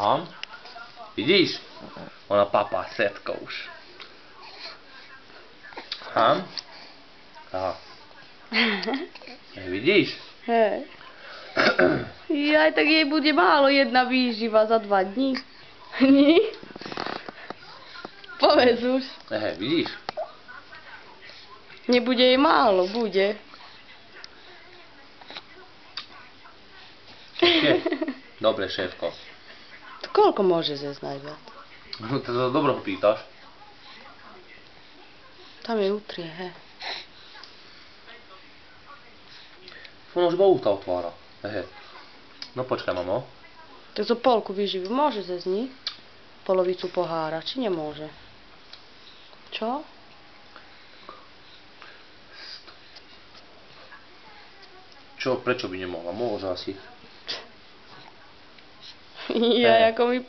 Aha. Vidíš? Ona papá setko už. Aha. Aha. Vidíš? Hej. Jaj, tak jej bude málo jedna výživa za 2 dní. Nie? Povedz už. Vidíš? Nebude jej málo, bude. Dobre, šéfko. To koľko môže zjesť najviac? No to dobro ho pýtaš. Tam je utrie, he. Ono už iba ústa otvára. No počkaj, mamo. Tak zo polku výživy môže zjesť, nie? Polovicu pohára, či nemôže? Čo? Prečo by nemohla? Môže asi. Ja, ako mi